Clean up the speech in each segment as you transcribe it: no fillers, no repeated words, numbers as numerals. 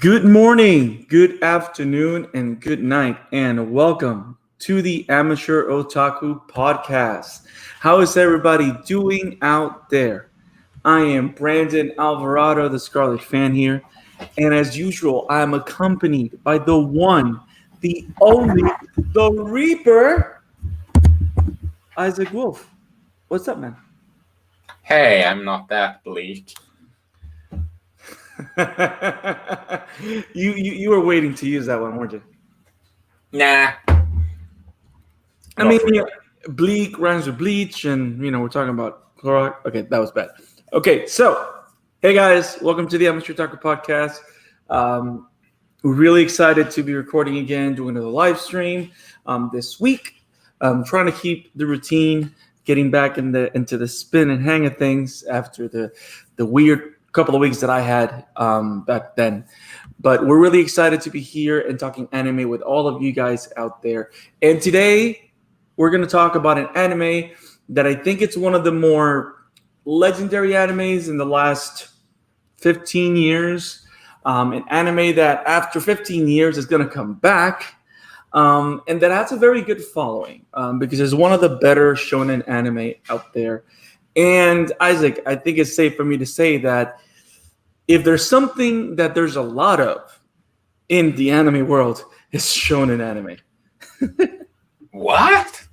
Good morning, good afternoon, and good night, and welcome to the Amateur Otaku Podcast. How is everybody doing out there? I am Brandon Alvarado, the Scarlet Fan here, and as usual, I am accompanied by the one, the only, the Reaper, Isaac Wolf. What's up, man? Hey, I'm not that bleak. you were waiting to use that one, weren't you? Nah. I mean, bleak rhymes with bleach, and we're talking about Clorox. Okay, that was bad. Okay, so hey guys, welcome to the Amateur Otaku Podcast. We're really excited to be recording again, doing another live stream this week. Trying to keep the routine, getting back into the spin and hang of things after the weird couple of weeks that I had back then. But we're really excited to be here and talking anime with all of you guys out there. And today we're going to talk about an anime that I think it's one of the more legendary animes in the last 15 years. An anime that after 15 years is going to come back. And that has a very good following because it's one of the better shonen anime out there. And Isaac, I think it's safe for me to say that if there's something that there's a lot of in the anime world, it's shonen anime. What?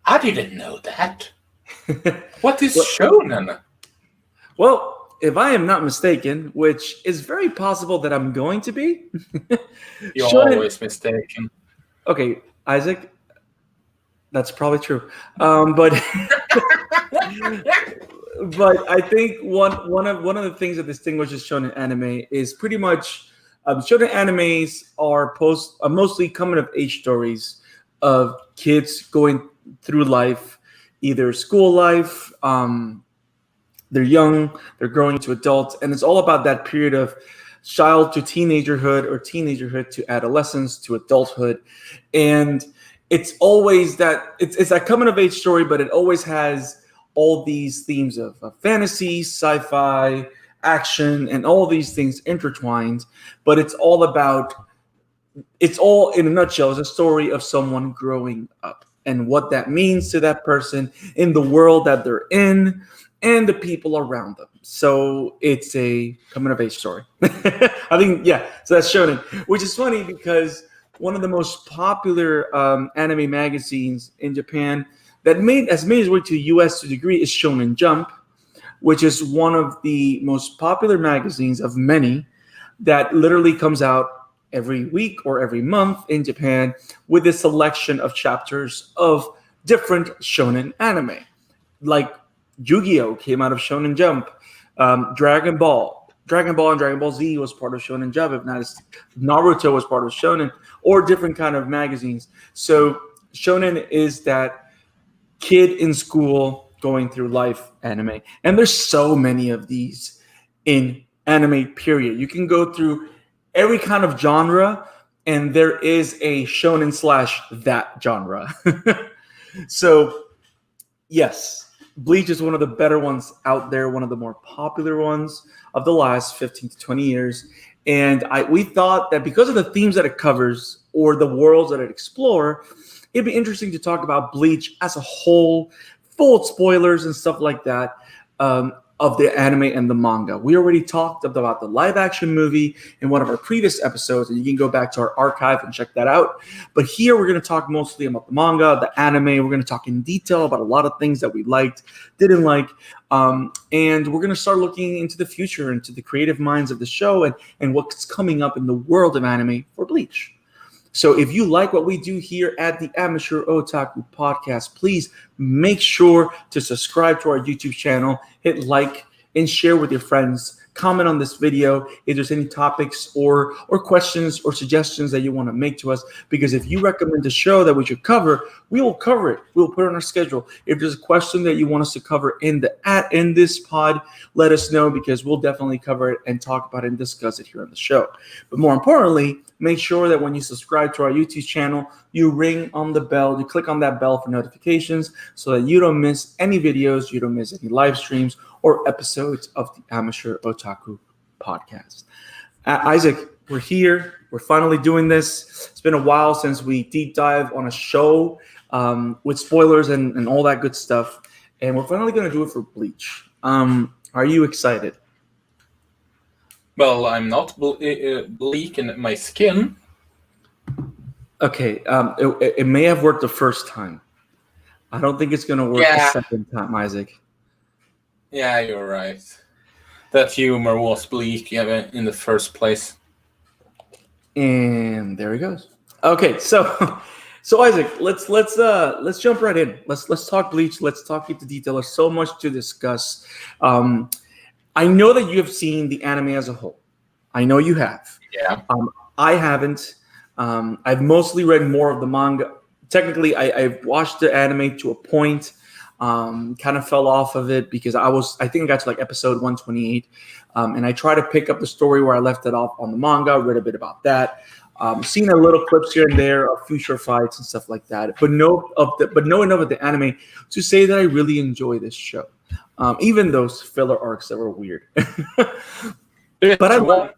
I didn't know that. What is shonen? Well, if I am not mistaken, which is very possible that I'm going to be. You're always mistaken. Okay, Isaac, that's probably true. But I think one of the things that distinguishes shonen anime is pretty much shonen animes are mostly coming of age stories of kids going through life, either school life, they're young, they're growing to adults, and it's all about that period of child to teenagerhood or teenagerhood to adolescence to adulthood. And it's always that it's that coming of age story, but it always has all these themes of fantasy, sci-fi, action, and all these things intertwined. But it's all in a nutshell, is a story of someone growing up and what that means to that person in the world that they're in and the people around them. So it's a coming of age story. I think, yeah, so that's shonen, which is funny because one of the most popular anime magazines in Japan that has made its way to the U.S. to a degree is Shonen Jump, which is one of the most popular magazines of many that literally comes out every week or every month in Japan with a selection of chapters of different shonen anime. Like Yu-Gi-Oh! Came out of Shonen Jump. Dragon Ball and Dragon Ball Z was part of Shonen Jump. If not, Naruto was part of Shonen, or different kind of magazines. So Shonen is that kid in school going through life anime. And there's so many of these in anime, period. You can go through every kind of genre, and there is a shonen / that genre. So, yes, Bleach is one of the better ones out there, one of the more popular ones of the last 15 to 20 years. And we thought that because of the themes that it covers or the worlds that it explores, it'd be interesting to talk about Bleach as a whole, full of spoilers and stuff like that, of the anime and the manga. We already talked about the live action movie in one of our previous episodes, and you can go back to our archive and check that out. But here we're going to talk mostly about the manga, the anime. We're going to talk in detail about a lot of things that we liked, didn't like, and we're going to start looking into the future, into the creative minds of the show and what's coming up in the world of anime for Bleach. So if you like what we do here at the Amateur Otaku Podcast, please make sure to subscribe to our YouTube channel, hit like, and share with your friends. Comment on this video if there's any topics or questions or suggestions that you want to make to us. Because if you recommend a show that we should cover, we will cover it. We'll put it on our schedule. If there's a question that you want us to cover in this pod, let us know, because we'll definitely cover it and talk about it and discuss it here on the show. But more importantly, make sure that when you subscribe to our YouTube channel, you ring on the bell, you click on that bell for notifications so that you don't miss any videos, you don't miss any live streams or episodes of the Amateur Otaku Podcast. Isaac, we're here. We're finally doing this. It's been a while since we deep dive on a show with spoilers and all that good stuff. And we're finally going to do it for Bleach. Are you excited? Well, I'm not bleak in my skin. Okay, it may have worked the first time. I don't think it's going to work the second time, Isaac. Yeah, you're right. That humor was bleak in the first place. And there he goes. Okay, so Isaac, let's jump right in. Let's talk Bleach. Let's talk into detail. There's so much to discuss. I know that you have seen the anime as a whole. I know you have. Yeah. I haven't. I've mostly read more of the manga. Technically, I've watched the anime to a point. Kind of fell off of it because I think I got to like episode 128, and I tried to pick up the story where I left it off on the manga. Read a bit about that. Seen a little clips here and there of future fights and stuff like that, but know enough of the anime to say that I really enjoy this show, even those filler arcs that were weird. But I one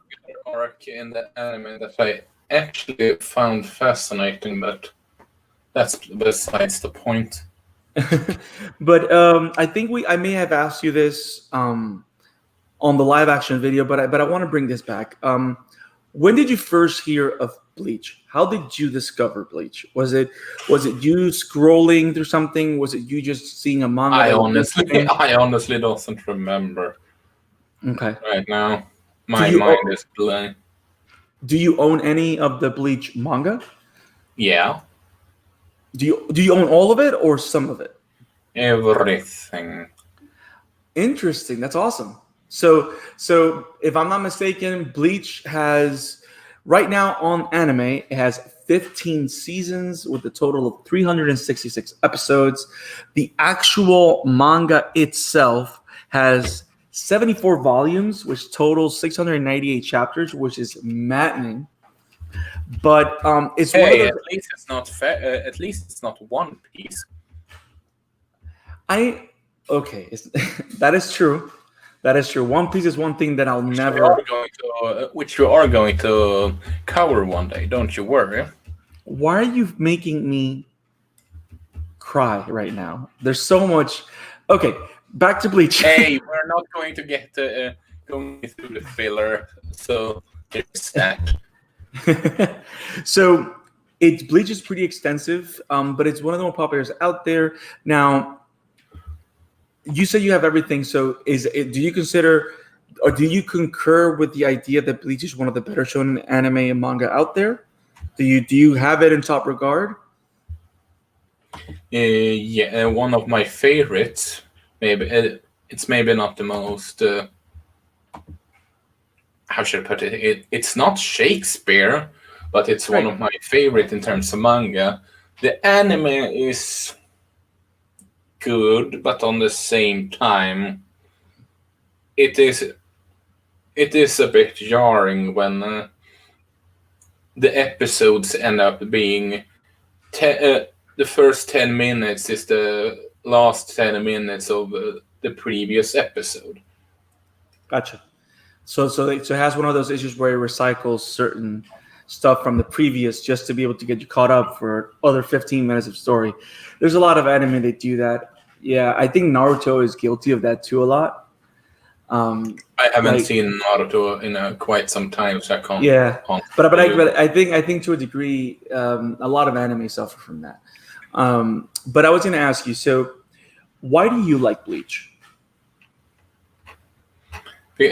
arc in the anime that I actually found fascinating, but that's besides the point. But I think I may have asked you this on the live action video, but I want to bring this back. When did you first hear of Bleach? How did you discover Bleach? Was it you scrolling through something? Was it you just seeing a manga? I honestly don't remember. Okay. Right now, my mind is blank. Do you own any of the Bleach manga? Yeah. Do you own all of it or some of it? Everything. Interesting. That's awesome. So if I'm not mistaken, Bleach has right now on anime, it has 15 seasons with a total of 366 episodes. The actual manga itself has 74 volumes, which totals 698 chapters, which is maddening. But it's one of those, at least it's not at least it's not One Piece. that is true. That is true. One Piece is one thing that I'll never. Which you are going to cover one day. Don't you worry. Why are you making me cry right now? There's so much. Okay, back to Bleach. Hey, we're not going to get going through the filler, so there's that. So Bleach is pretty extensive, but it's one of the more popular out there. Now, you say you have everything. So do you consider or do you concur with the idea that Bleach is one of the better shonen anime and manga out there? Do you have it in top regard? Yeah, one of my favorites. Maybe it's maybe not the most. How should I put it? It's not Shakespeare, but it's one of my favorite in terms of manga. The anime is good, but on the same time, it is a bit jarring when the episodes end up being the first 10 minutes is the last 10 minutes of the previous episode. Gotcha. So it has one of those issues where it recycles certain stuff from the previous just to be able to get you caught up for other 15 minutes of story. There's a lot of anime that do that. Yeah, I think Naruto is guilty of that too a lot. I haven't seen Naruto in quite some time, so I can't. Yeah, but I think to a degree, a lot of anime suffer from that. But I was going to ask you, so why do you like Bleach? It's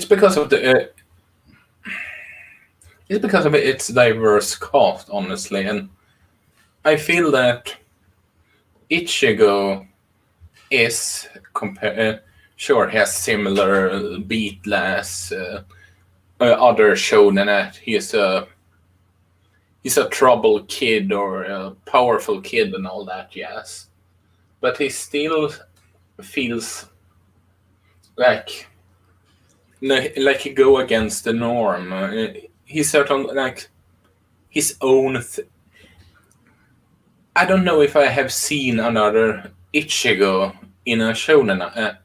because of its diverse cast, honestly, and I feel that Ichigo is sure he has similar beat as other shonen that he's a troubled kid or a powerful kid and all that, yes, but he still feels like he go against the norm. He's certain like his own. I don't know if I have seen another Ichigo in a shonen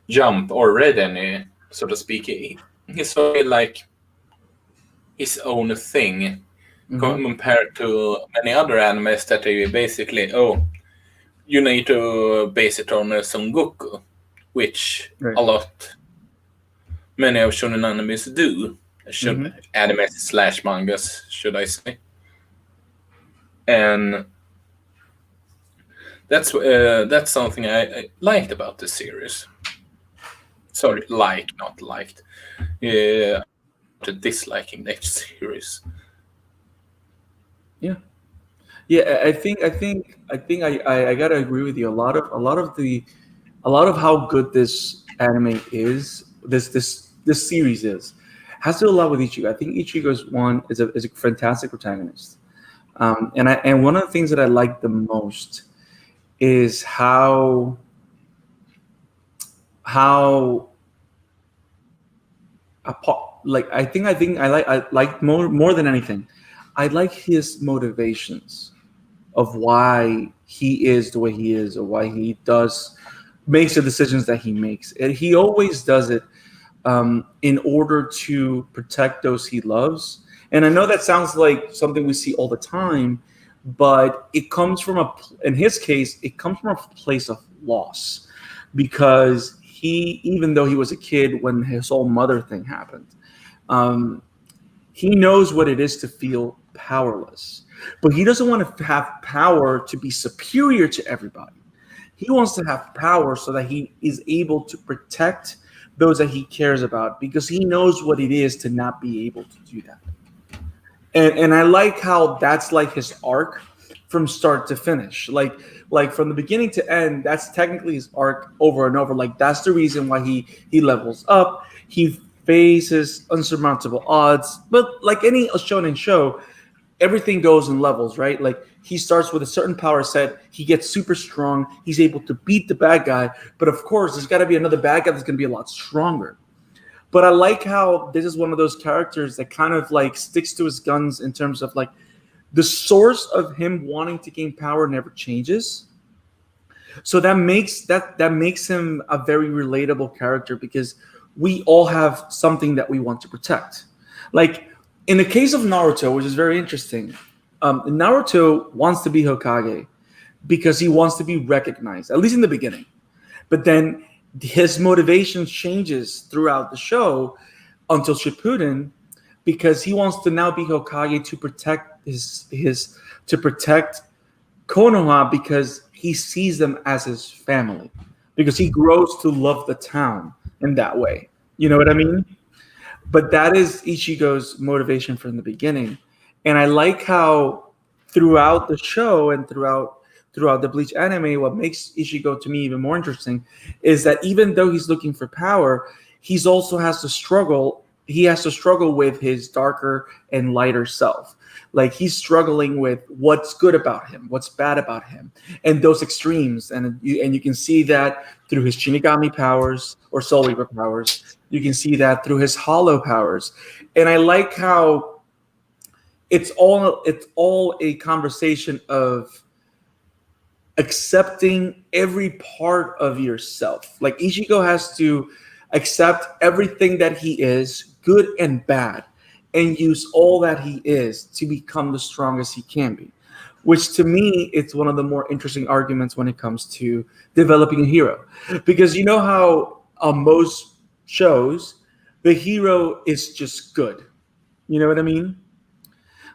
Jump or read any, so to speak, he's sort of like his own thing compared to many other animes that are basically, you need to base it on Son Goku, which many of shonen animes do. Animes / mangas, should I say. And that's something I liked about the series. Sorry, not liked. Disliking that series. Yeah, I think I gotta agree with you. A lot of how good this anime is, this series has to do a lot with Ichigo. I think Ichigo's is a fantastic protagonist, and one of the things that I like the most is how I like more than anything, I like his motivations of why he is the way he is, or why he makes the decisions that he makes. And he always does it in order to protect those he loves. And I know that sounds like something we see all the time, but it comes from in his case, it comes from a place of loss, because even though he was a kid when his whole mother thing happened, he knows what it is to feel powerless, but he doesn't want to have power to be superior to everybody. He wants to have power so that he is able to protect those that he cares about, because he knows what it is to not be able to do that. And I like how that's like his arc from start to finish. Like from the beginning to end, that's technically his arc over and over. Like that's the reason why he levels up. He faces unsurmountable odds. But like any shonen show, everything goes in levels, right? Like he starts with a certain power set, he gets super strong, he's able to beat the bad guy. But of course, there's got to be another bad guy that's going to be a lot stronger. But I like how this is one of those characters that kind of like sticks to his guns in terms of like the source of him wanting to gain power never changes. So that makes him a very relatable character, because we all have something that we want to protect. Like in the case of Naruto, which is very interesting, Naruto wants to be Hokage because he wants to be recognized, at least in the beginning. But then his motivation changes throughout the show until Shippuden, because he wants to now be Hokage to protect to protect Konoha, because he sees them as his family, because he grows to love the town in that way. You know what I mean? But that is Ichigo's motivation from the beginning. And I like how throughout the show and throughout the Bleach anime, what makes Ichigo to me even more interesting is that even though he's looking for power, he's also has to struggle. He has to struggle with his darker and lighter self. Like he's struggling with what's good about him, what's bad about him, and those extremes. And you can see that through his Shinigami powers or Soul Reaper powers. You can see that through his Hollow powers. And I like how it's all a conversation of accepting every part of yourself. Like Ichigo has to accept everything that he is, good and bad, and use all that he is to become the strongest he can be. Which to me, it's one of the more interesting arguments when it comes to developing a hero. Because you know how on most shows, the hero is just good. You know what I mean?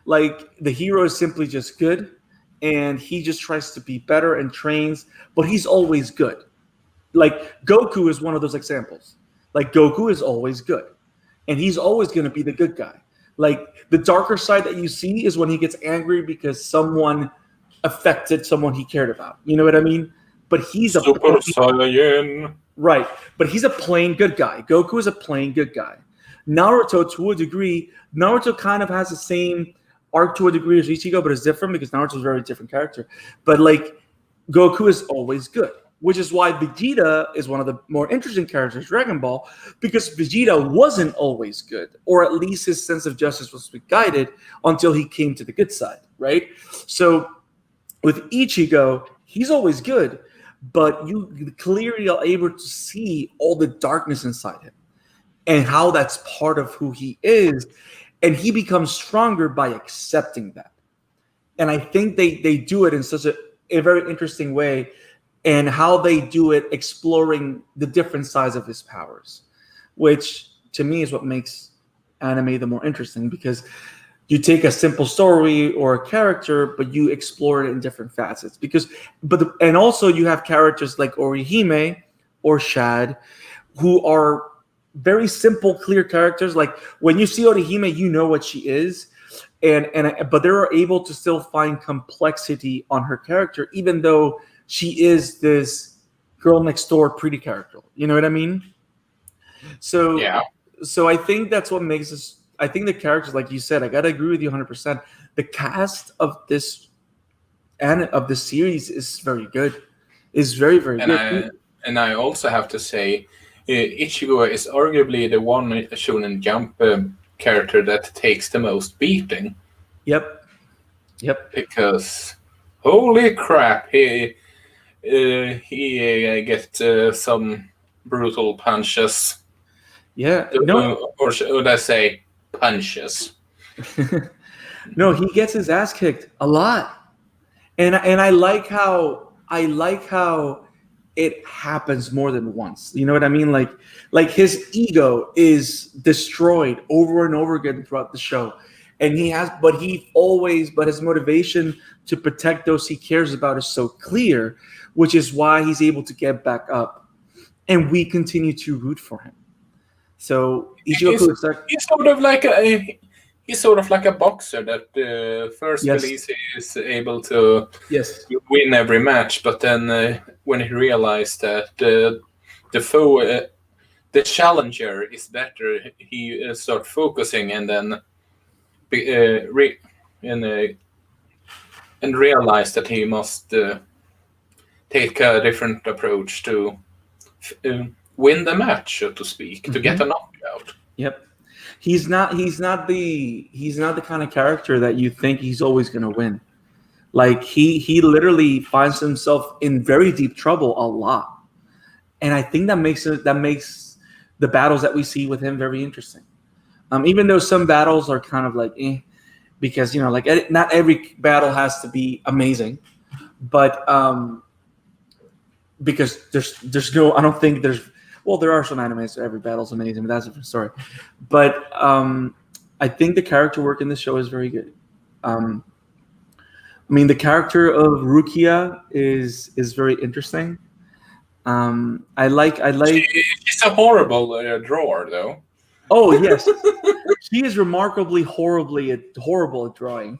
Like the hero is simply just good, and he just tries to be better and trains, but he's always good. Like Goku is one of those examples. Like Goku is always good, and he's always going to be the good guy. Like the darker side that you see is when he gets angry because someone affected someone he cared about. You know what I mean? But he's a Super Saiyan. Right, but he's a plain good guy. Goku is a plain good guy. Naruto, to a degree, Naruto kind of has the same arc to a degree as Ichigo, but it's different because Naruto's a very different character. But like Goku is always good, which is why Vegeta is one of the more interesting characters in Dragon Ball, because Vegeta wasn't always good, or at least his sense of justice was guided until he came to the good side, right? So with Ichigo, he's always good, but you clearly are able to see all the darkness inside him and how that's part of who he is, and he becomes stronger by accepting that. And I think they do it in such a very interesting way, and how they do it exploring the different sides of his powers, which to me is what makes anime the more interesting, because you take a simple story or a character, but you explore it in different facets. And also you have characters like Orihime or Shad, who are very simple, clear characters. Like when you see Orihime, you know what she is, but they're able to still find complexity on her character, even though she is this girl next door pretty character. You know what I mean? So Yeah. so I think that's what makes us. I think the characters, like you said, I gotta agree with you 100%. The cast of this series is very good. Is very very good. I also have to say, Ichigo is arguably the one Shonen Jump character that takes the most beating. Yep. Because holy crap, he gets some brutal punches. Yeah. No. Or should I say punches? No, he gets his ass kicked a lot, and I like how it happens more than once. You know what I mean? Like his ego is destroyed over and over again throughout the show, and but his motivation to protect those he cares about is so clear, which is why he's able to get back up, and we continue to root for him. So He's sort of like a boxer that first Yes. release is able to Yes. win every match, but then when he realized that the foe, the challenger is better, he start focusing and then and realized that he must take a different approach to win the match, so to speak, to get a knockout. Yep. He's not the kind of character that you think he's always going to win. Like he literally finds himself in very deep trouble a lot. And I think that makes the battles that we see with him very interesting. Even though some battles are kind of like because like not every battle has to be amazing. But because there's no, I don't think there's, well, there are some animes where every battle's amazing, but that's a different story. But I think the character work in this show is very good. I mean, the character of Rukia is very interesting. I like. She's a horrible drawer, though. Oh yes, she is remarkably horrible at drawing.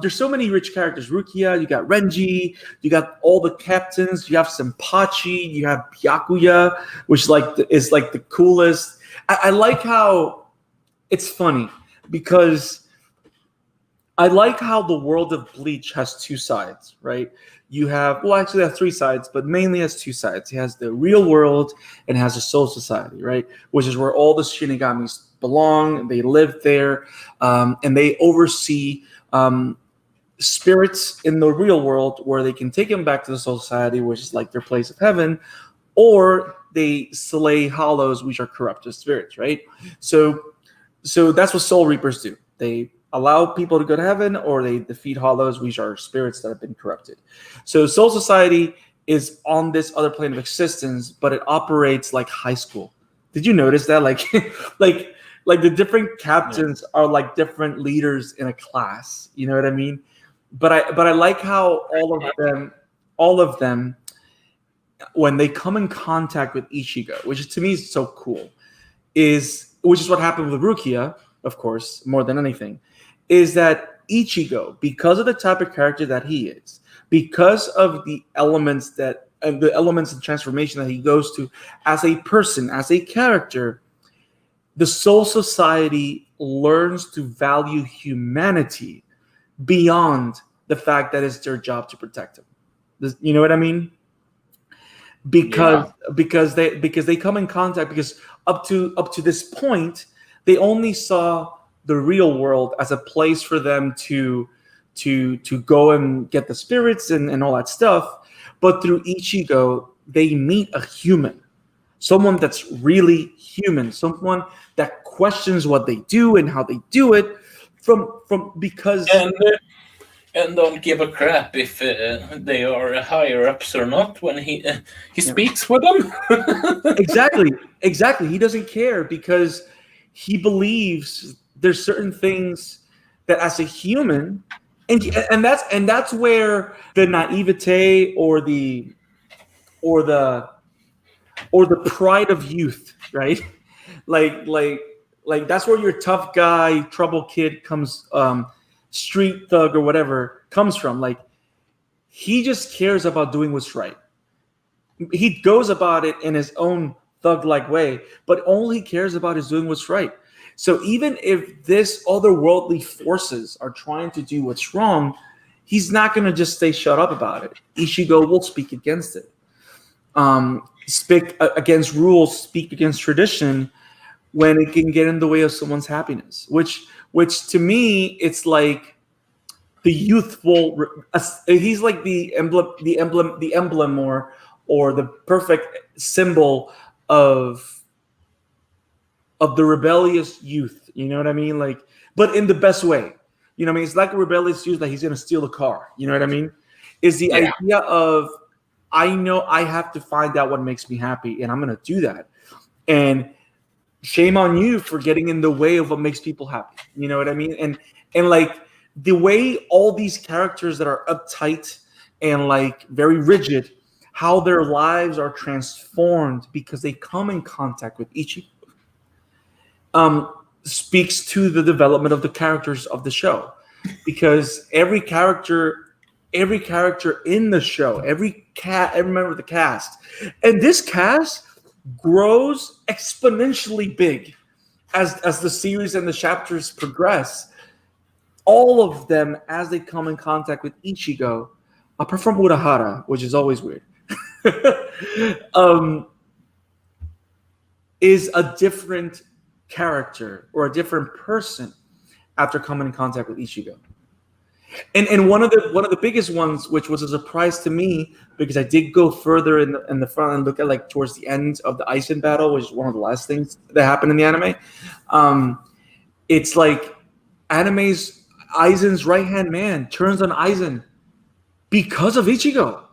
There's so many rich characters. Rukia, you got Renji, you got all the captains. You have Senpachi, you have Byakuya, which is like the coolest. I like how it's funny because I like how the world of Bleach has two sides, right? You have, well, actually, have three sides, but mainly has two sides. It has the real world and it has a soul society, right? Which is where all the Shinigamis belong. They live there, and they oversee spirits in the real world, where they can take them back to the soul society, which is like their place of heaven, or they slay hollows, which are corrupted spirits, right? So that's what soul reapers do. They allow people to go to heaven, or they defeat hollows, which are spirits that have been corrupted. So soul society is on this other plane of existence, but it operates like high school. Did you notice that? Like like the different captains are like different leaders in a class. You know what I mean? But I like how all of them, when they come in contact with Ichigo, which to me is so cool, which is what happened with Rukia, of course, more than anything, is that Ichigo, because of the type of character that he is, because of the elements of transformation that he goes to as a person, as a character, the soul society learns to value humanity beyond the fact that it's their job to protect him. You know what I mean? Because they come in contact, because up to this point they only saw the real world as a place for them to go and get the spirits and all that stuff. But through Ichigo, they meet a human, someone that's really human, someone that questions what they do and how they do it from because and don't give a crap if they are higher ups or not when he yeah, speaks with them. exactly he doesn't care because he believes there's certain things that as a human and that's where the naivete or the or the pride of youth, right? like like like that's where your tough guy trouble kid comes, street thug or whatever comes from. Like he just cares about doing what's right. He goes about it in his own thug like way, but all he cares about is doing what's right. So even if this otherworldly forces are trying to do what's wrong, he's not going to just stay shut up about it. Ishigo will speak against it. Speak against rules, speak against tradition when it can get in the way of someone's happiness. Which to me, it's like the youthful. He's like the emblem, or the perfect symbol of the rebellious youth. You know what I mean? Like, but in the best way. You know what I mean? It's like a rebellious youth that he's going to steal a car. You know what I mean? Is the Yeah. idea of I know I have to find out what makes me happy, and I'm going to do that. And shame on you for getting in the way of what makes people happy. You know what I mean? And like the way all these characters that are uptight and like very rigid, how their lives are transformed because they come in contact with Ichigo, speaks to the development of the characters of the show. Because every character in the show, every member of the cast, and this cast grows exponentially big as the series and the chapters progress. All of them, as they come in contact with Ichigo, apart from Urahara, which is always weird, is a different character or a different person after coming in contact with Ichigo. And one of the biggest ones, which was a surprise to me, because I did go further in the front and look at like towards the end of the Aizen battle, which is one of the last things that happened in the anime. It's like anime's Aizen's right hand man turns on Aizen because of Ichigo.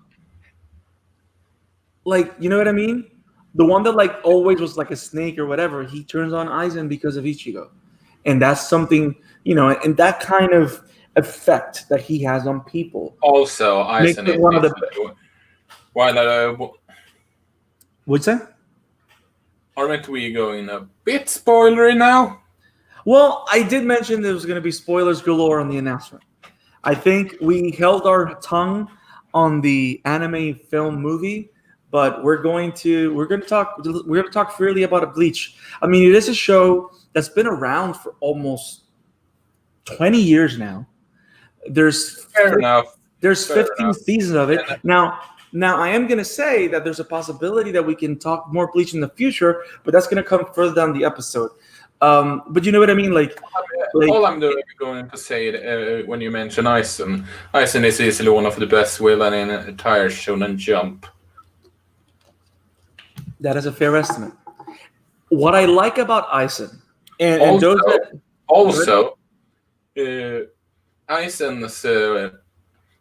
Like, you know what I mean? The one that like always was like a snake or whatever, he turns on Aizen because of Ichigo. And that's something, and that kind of effect that he has on people. Also, Makes Aizen it one of the What's that? aren't we going a bit spoilery now? Well, I did mention there was going to be spoilers galore on the announcement. I think we held our tongue on the anime film movie, but we're going to talk freely about a Bleach. I mean, it is a show that's been around for almost 20 years now. There's 15 seasons of it. Now I am going to say that there's a possibility that we can talk more Bleach in the future, but that's going to come further down the episode. But you know what I mean? Like all I'm going to say when you mention Aizen is easily one of the best villain in an entire Shonen Jump. That is a fair estimate. What I like about Aizen, Aizen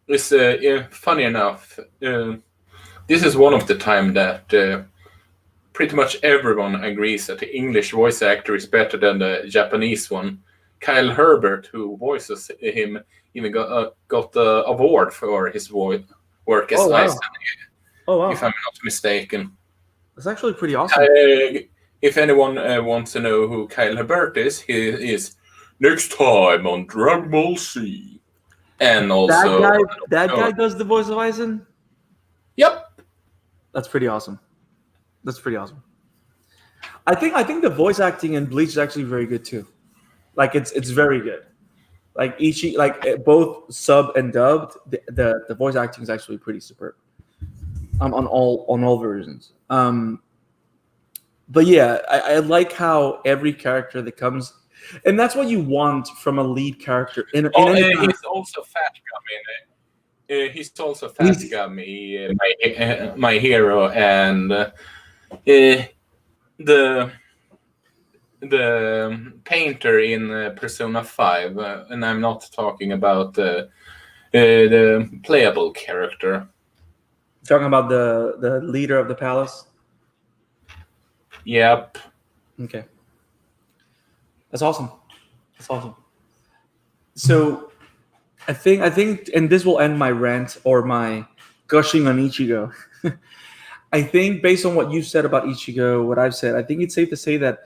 is funny enough. This is one of the time that pretty much everyone agrees that the English voice actor is better than the Japanese one. Kyle Herbert, who voices him, even got the award for his voice work as Aizen. Oh wow! If I'm not mistaken. That's actually pretty awesome. If anyone wants to know who Kyle Herbert is, he is next time on Dragon Ball Z. And also that guy does the voice of Aizen? Yep. That's pretty awesome. I think the voice acting in Bleach is actually very good too. Like it's very good. Like both sub and dubbed, the voice acting is actually pretty superb. On all versions. But yeah, I like how every character that comes, and that's what you want from a lead character. He's also fat. I mean, He's also Fat He's Gummy, my hero, and the painter in Persona 5, and I'm not talking about the playable character. talking about the leader of the palace. Yep. Okay, that's awesome. That's awesome. So I think, and this will end my rant or my gushing on Ichigo. I think based on what you said about Ichigo, what I've said, I think it's safe to say that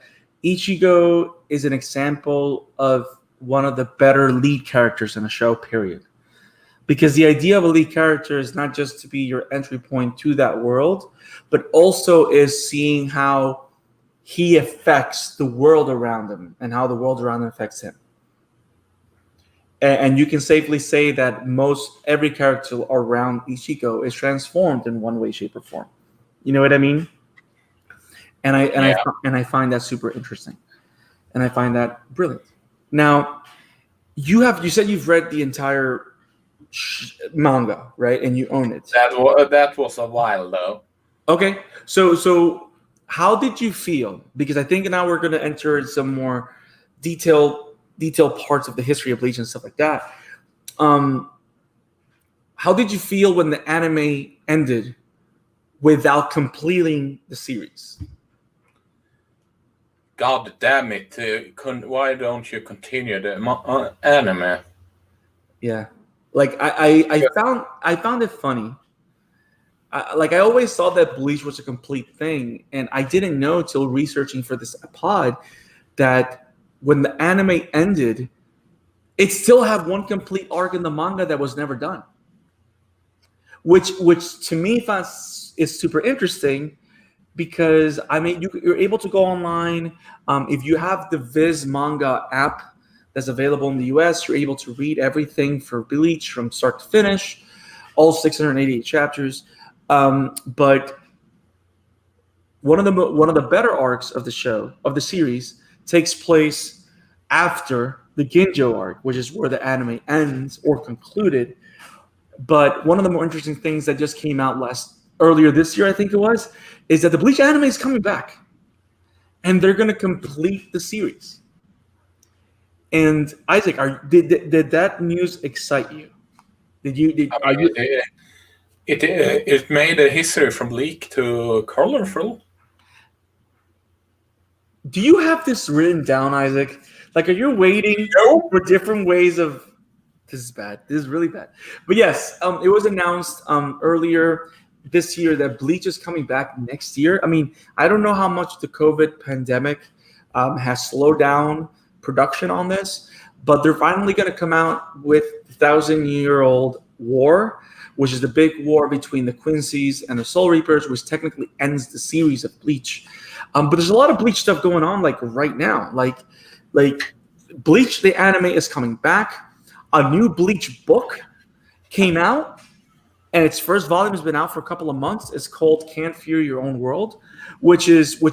Ichigo is an example of one of the better lead characters in a show, period. Because the idea of a lead character is not just to be your entry point to that world, but also is seeing how he affects the world around him and how the world around him affects him. And you can safely say that most every character around Ichigo is transformed in one way, shape, or form. You know what I mean? Yeah. And I find that super interesting, and I find that brilliant. Now, you said you've read the entire manga, right? And you own it. That was a while though. Okay, so how did you feel? Because I think now we're going to enter some more detailed parts of the history of Bleach and stuff like that. Um, how did you feel when the anime ended without completing the series? God damn it! Why don't you continue the anime? Yeah, like I found it funny. I always thought that Bleach was a complete thing, and I didn't know till researching for this pod that when the anime ended, it still had one complete arc in the manga that was never done. Which to me is super interesting because I mean you're able to go online. If you have the Viz manga app that's available in the US, you're able to read everything for Bleach from start to finish, all 688 chapters. But one of the better arcs of the series takes place after the Ginjo arc, which is where the anime ends or concluded. But one of the more interesting things that just came out earlier this year, I think it was, is that the Bleach anime is coming back, and they're going to complete the series. And Isaac, did that news excite you? It made a history from bleak to colorful. Do you have this written down, Isaac? Like, are you waiting for different ways of? This is bad. This is really bad. But yes, it was announced earlier this year that Bleach is coming back next year. I mean, I don't know how much the COVID pandemic has slowed down production on this, but they're finally going to come out with the 1,000-year-old war, which is the big war between the Quincy's and the Soul Reapers, which technically ends the series of Bleach. But there's a lot of Bleach stuff going on, like right now. Like Bleach, the anime is coming back. A new Bleach book came out, and its first volume has been out for a couple of months. It's called Can't Fear Your Own World, which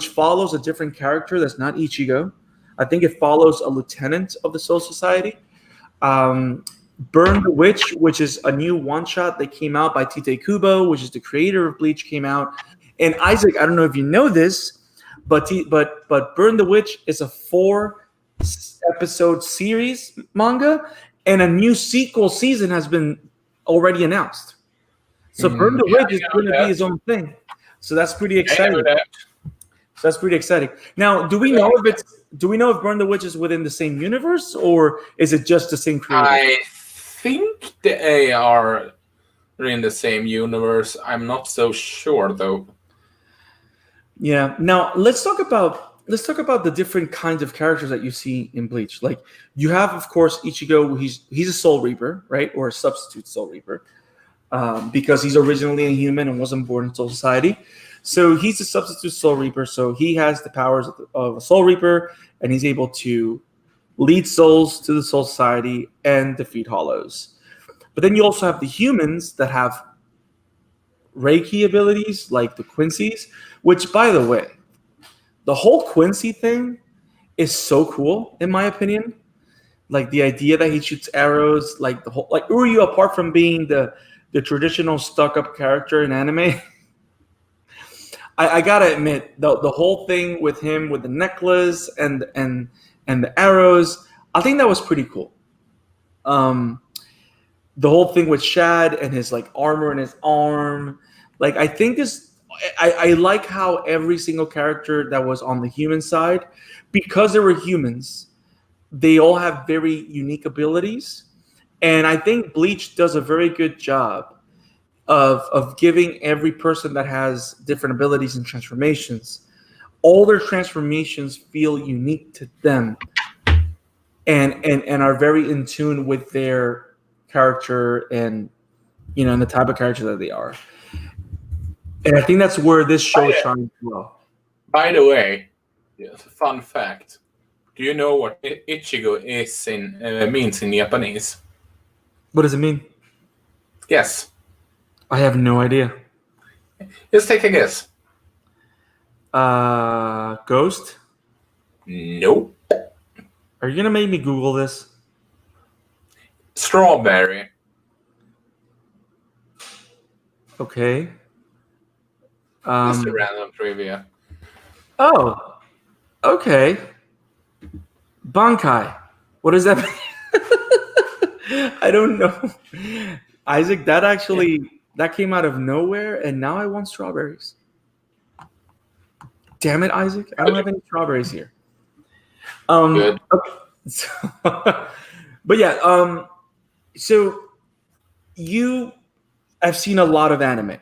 follows a different character that's not Ichigo. I think it follows a lieutenant of the Soul Society. Burn the Witch, which is a new one-shot that came out by Tite Kubo, which is the creator of Bleach, came out. And Isaac, I don't know if you know this, but Burn the Witch is a 4-episode series manga, and a new sequel season has been already announced. So Burn the Witch is going to be his own thing. So that's pretty exciting. So that's pretty exciting. Now, do we know if Burn the Witch is within the same universe, or is it just the same creator? I think they are in the same universe. I'm not so sure though. Yeah. Now let's talk about the different kinds of characters that you see in Bleach. Like you have, of course, Ichigo. He's a Soul Reaper, right, or a substitute Soul Reaper, because he's originally a human and wasn't born in Soul Society. So he's a substitute Soul Reaper. So he has the powers of a Soul Reaper, and he's able to lead souls to the Soul Society and defeat Hollows. But then you also have the humans that have Reiki abilities, like the Quincy's, which, by the way, the whole Quincy thing is so cool, in my opinion. Like the idea that he shoots arrows, like the whole, like Uryu, apart from being the the traditional stuck-up character in anime. I gotta admit, the whole thing with him with the necklace and the arrows, I think that was pretty cool. Um, the whole thing with Shad and his like armor in his arm, like I think this, I like how every single character that was on the human side, because they were humans, they all have very unique abilities, and I think Bleach does a very good job of giving every person that has different abilities and transformations, all their transformations feel unique to them, and are very in tune with their character and and the type of character that they are. And I think that's where this show shines well. By the way, yes, fun fact. Do you know what Ichigo is in means in Japanese? What does it mean? Yes. I have no idea. Just take a guess. Ghost? Nope. Are you gonna make me Google this? Strawberry. Okay. Just a random trivia. Oh, okay. Bankai. What does that mean? I don't know. Isaac, that came out of nowhere, and now I want strawberries. Damn it, Isaac. I don't have any strawberries here. Good. Okay. But yeah, so you have seen a lot of anime.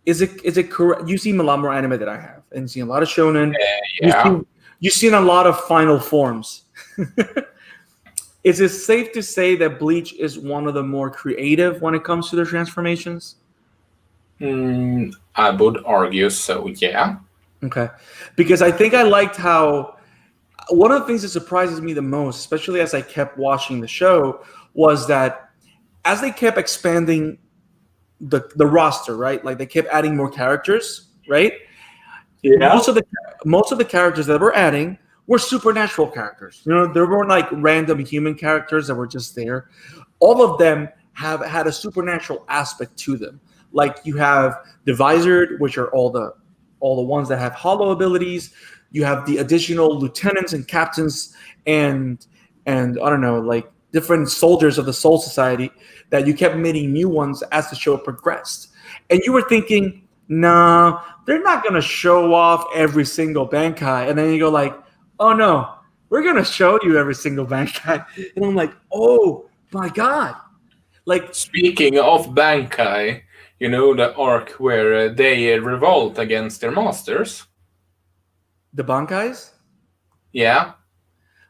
Is it correct? You've seen a lot more anime than I have, and you've seen a lot of shonen. Yeah. You've seen a lot of final forms. Is it safe to say that Bleach is one of the more creative when it comes to their transformations? I would argue so, yeah. Okay. Because I think I liked how one of the things that surprises me the most, especially as I kept watching the show, was that as they kept expanding the roster, right? Like they kept adding more characters, right? Yeah. Most of the characters that we're adding were supernatural characters. There weren't like random human characters that were just there. All of them have had a supernatural aspect to them. Like you have the Visored, which are all the ones that have hollow abilities. You have the additional lieutenants and captains and I don't know, like different soldiers of the Soul Society that you kept meeting new ones as the show progressed. And you were thinking, nah, they're not going to show off every single Bankai. And then you go like, oh no, we're going to show you every single Bankai. And I'm like, oh my God. Like, speaking of Bankai, you know the arc where they revolt against their masters? The Bankais? Yeah.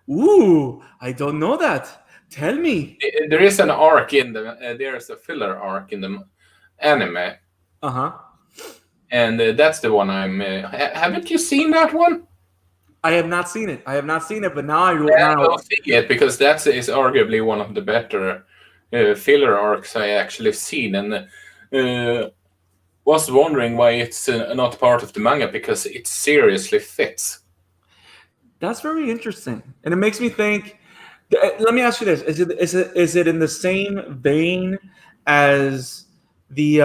Ooh, I don't know that. Tell me. There is an arc in there's a filler arc in the anime. Uh-huh. And that's the one I'm... haven't you seen that one? I have not seen it. But now I'll see it, because that is arguably one of the better filler arcs I actually seen. And was wondering why it's not part of the manga, because it seriously fits. That's very interesting. And it makes me think... Let me ask you this: is it in the same vein as the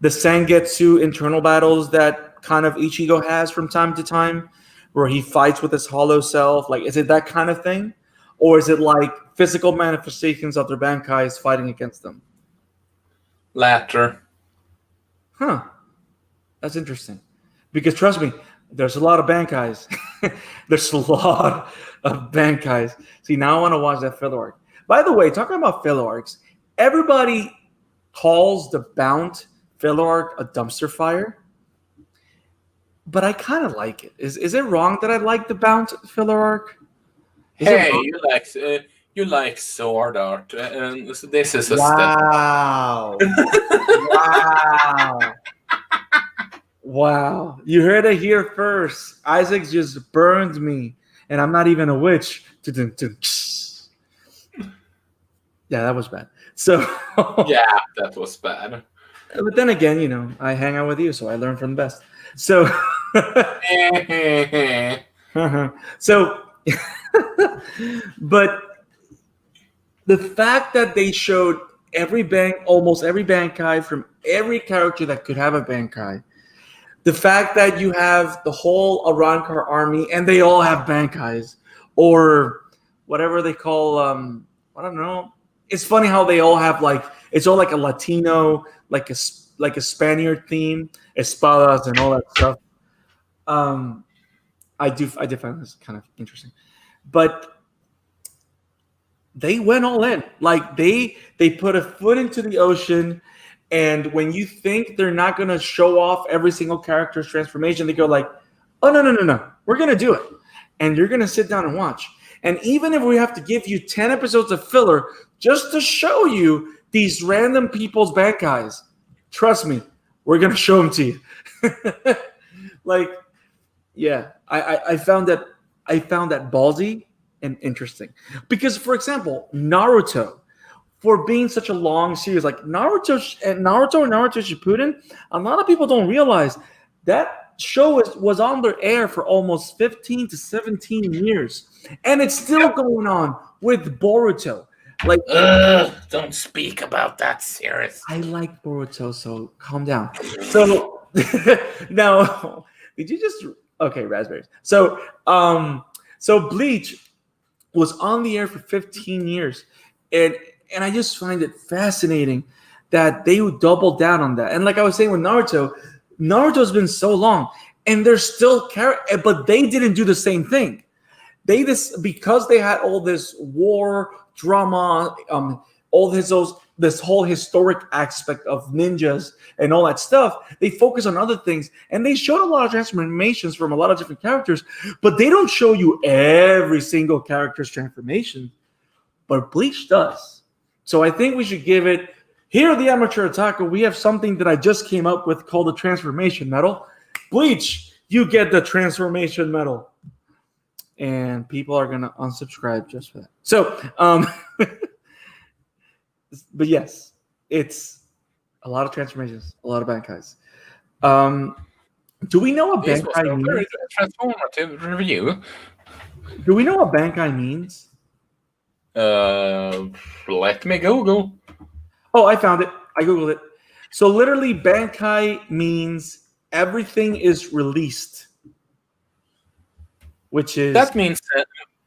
Sangetsu internal battles that kind of Ichigo has from time to time, where he fights with his hollow self? Like, is it that kind of thing, or is it like physical manifestations of their Bankais fighting against them? Latter. Huh. That's interesting. Because trust me, there's a lot of Bankais. There's a lot of Bankais. See, now I want to watch that filler arc. By the way, talking about filler arcs, everybody calls the Bount filler arc a dumpster fire, but I kind of like it. Is it wrong that I like the Bount filler arc? Hey, you like sword art, and this is a wow. Wow. Wow. You heard it here first. Isaac just burned me, and I'm not even a witch. Yeah, that was bad. So yeah, that was bad. But then again, I hang out with you, so I learn from the best. So so but the fact that they showed almost every Bankai from every character that could have a Bankai. The fact that you have the whole Arankar army and they all have Bankais or whatever they call I don't know. It's funny how they all have like it's all like a Latino, like a Spaniard theme, espadas and all that stuff. Um, I do find this kind of interesting, but they went all in. Like they put a foot into the ocean, and when you think they're not going to show off every single character's transformation, they go like, "Oh no, we're going to do it," and you're going to sit down and watch. And even if we have to give you 10 episodes of filler just to show you these random people's bad guys, trust me, we're going to show them to you. Like, yeah, I found that ballsy and interesting because, for example, Naruto, for being such a long series, like Naruto and Naruto Shippuden, a lot of people don't realize that show was on their air for almost 15 to 17 years, and it's still going on with Boruto. Like, don't speak about that series. I like Boruto, so calm down. So now, did you just okay, raspberries? So Bleach was on the air for 15 years, and I just find it fascinating that they would double down on that. And like I was saying with Naruto's been so long, and they're still but they didn't do the same thing. Because they had all this war drama, all this whole historic aspect of ninjas and all that stuff. They focus on other things, and they showed a lot of transformations from a lot of different characters, but they don't show you every single character's transformation. But Bleach does. So I think we should give it. Here at the Amateur Otaku, we have something that I just came up with called the Transformation Medal. Bleach, you get the Transformation Medal. And people are going to unsubscribe just for that. So, but yes, it's a lot of transformations, a lot of Bankais. Do we know what This was Bankai a means? very transformative review. Do we know what Bankai means? Let me Google. Oh, I found it. I Googled it. So literally, Bankai means everything is released. Which is That means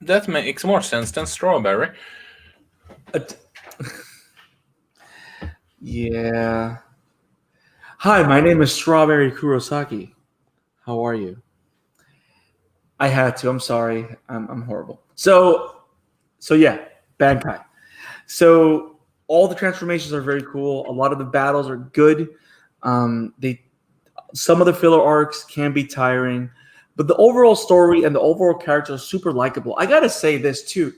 that makes more sense than strawberry. Yeah. Hi, my name is Strawberry Kurosaki. How are you? I had to. I'm sorry. I'm horrible. So yeah, Bankai. So all the transformations are very cool. A lot of the battles are good. Some of the filler arcs can be tiring, but the overall story and the overall characters are super likable. I gotta say this too.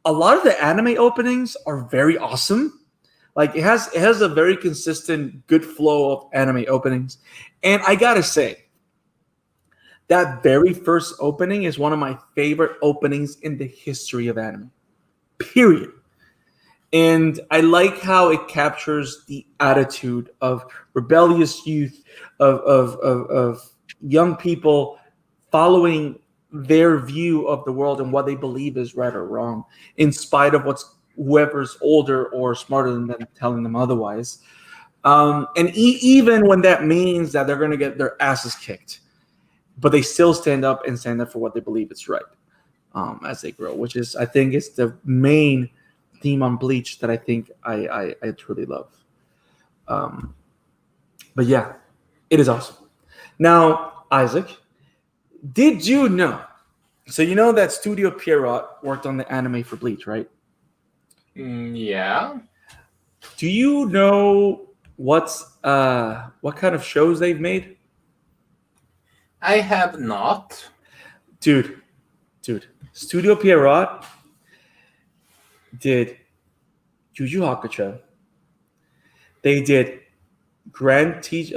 A lot of the anime openings are very awesome. Like it has a very consistent, good flow of anime openings. And I gotta say, that very first opening is one of my favorite openings in the history of anime. Period. And I like how it captures the attitude of rebellious youth, of young people following their view of the world and what they believe is right or wrong, in spite of whoever's older or smarter than them telling them otherwise. And even when that means that they're going to get their asses kicked, but they still stand up for what they believe is right as they grow, which is, I think, is the main theme on Bleach that I think I truly love. But yeah, it is awesome. Now, Isaac, did you know? So you know that Studio Pierrot worked on the anime for Bleach, right? Yeah. Do you know what kind of shows they've made? I have not. Dude, Studio Pierrot did Yu Yu Hakusho. They did Great Teacher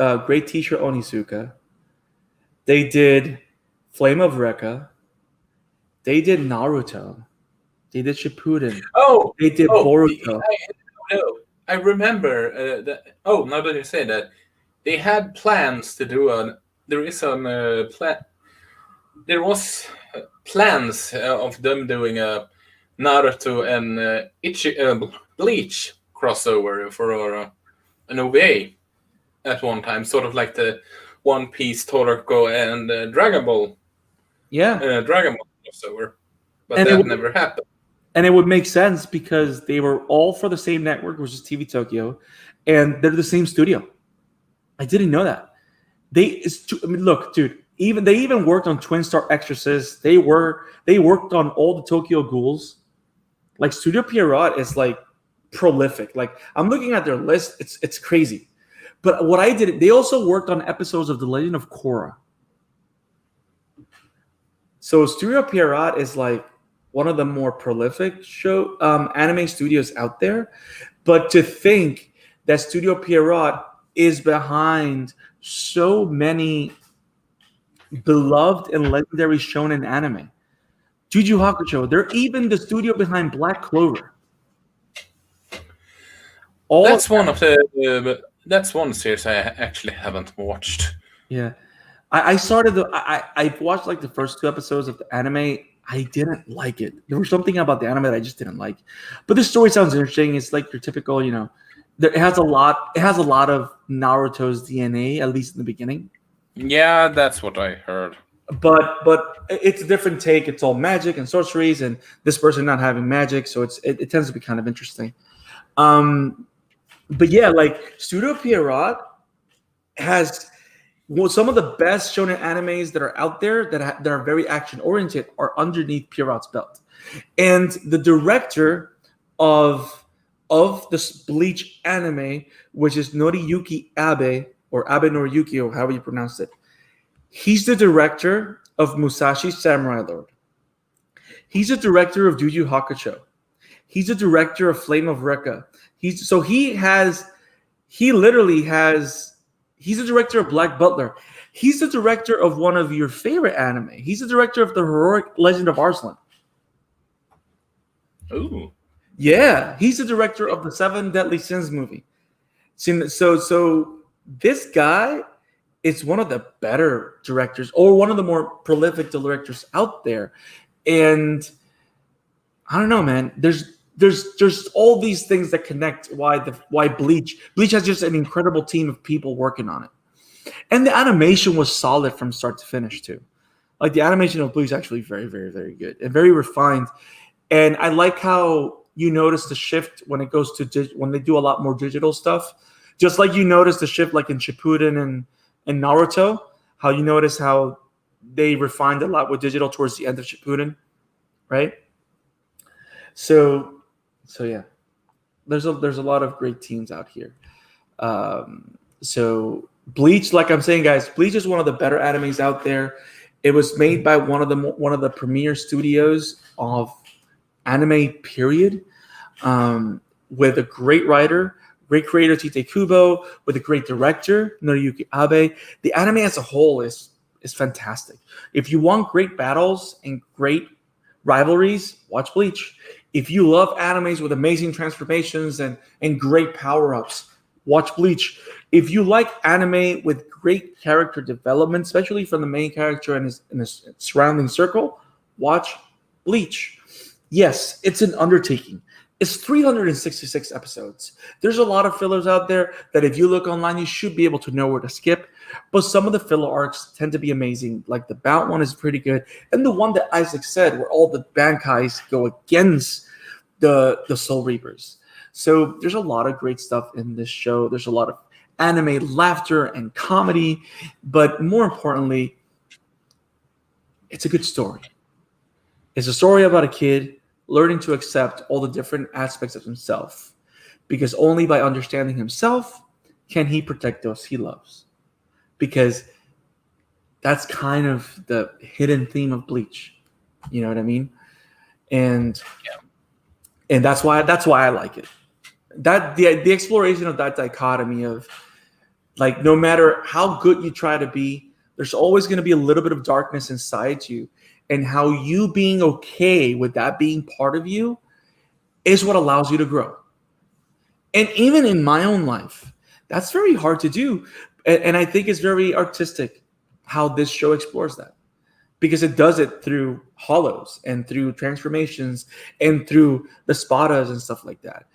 Onizuka. They did Flame of Recca. They did Naruto. They did Shippuden. Oh, they did Boruto. I remember that. Oh, now that you say that, they had plans to do There was plans of them doing a Naruto and Bleach crossover for an OVA at one time, sort of like the One Piece, Toriko, and Dragon Ball crossover, but And that never happened. and it would make sense because they were all for the same network, which is TV Tokyo, and they're the same studio. I didn't know that. Look, dude. They even worked on Twin Star Exorcist. They worked on all the Tokyo Ghouls. Like Studio Pierrot is like prolific. Like I'm looking at their list, it's crazy. But what I did, they also worked on episodes of The Legend of Korra. So Studio Pierrot is like one of the more prolific anime studios out there. But to think that Studio Pierrot is behind so many beloved and legendary shonen anime. Yu Yu Hakusho, they're even the studio behind Black Clover. That's one series I actually haven't watched. Yeah. I've watched like the first 2 episodes of the anime. I didn't like it. There was something about the anime that I just didn't like. But the story sounds interesting. It's like your typical, it has a lot of Naruto's DNA, at least in the beginning. Yeah, that's what I heard. But it's a different take. It's all magic and sorceries, and this person not having magic, so it tends to be kind of interesting. But yeah, like Studio Pierrot has some of the best shonen animes that are out there that are very action oriented are underneath Pierrot's belt, and the director of this Bleach anime, which is Noriyuki Abe or Abe Noriyuki, or however you pronounce it. He's the director of Musashi Samurai Lord. He's the director of Yu Yu Hakusho. He's the director of Flame of Recca. He's the director of Black Butler. He's the director of one of your favorite anime. He's the director of the Heroic Legend of Arslan. Ooh. Yeah, he's the director of the 7 Deadly Sins movie. So this guy is one of the better directors, or one of the more prolific directors out there. And I don't know, man. There's all these things that connect why Bleach has just an incredible team of people working on it. And the animation was solid from start to finish too. Like the animation of Bleach is actually very, very, very good and very refined. And I like how you notice the shift when it goes to when they do a lot more digital stuff. Just like you notice the shift like in Shippuden and Naruto, how you notice how they refined a lot with digital towards the end of Shippuden, right? So yeah, there's a lot of great teams out here. So Bleach, like I'm saying, guys, Bleach is one of the better animes out there. It was made by one of the premier studios of anime, period, with a great writer, great creator Tite Kubo, with a great director Noriyuki Abe. The anime as a whole is fantastic. If you want great battles and great rivalries, watch Bleach. If you love animes with amazing transformations and great power-ups, watch Bleach. If you like anime with great character development, especially from the main character and his surrounding circle, watch Bleach. Yes, it's an undertaking. It's 366 episodes. There's a lot of fillers out there that if you look online, you should be able to know where to skip. But some of the filler arcs tend to be amazing. Like the Bout one is pretty good. And the one that Isak said, where all the Bankais go against the Soul Reapers. So there's a lot of great stuff in this show. There's a lot of anime laughter and comedy. But more importantly, it's a good story. It's a story about a kid learning to accept all the different aspects of himself, because only by understanding himself can he protect those he loves. Because that's kind of the hidden theme of Bleach. You know what I mean? And that's why I like it. That the exploration of that dichotomy of like, no matter how good you try to be, there's always going to be a little bit of darkness inside you. And how you being okay with that being part of you is what allows you to grow. And even in my own life, that's very hard to do. And I think it's very artistic how this show explores that, because it does it through hollows and through transformations and through the spadas and stuff like that.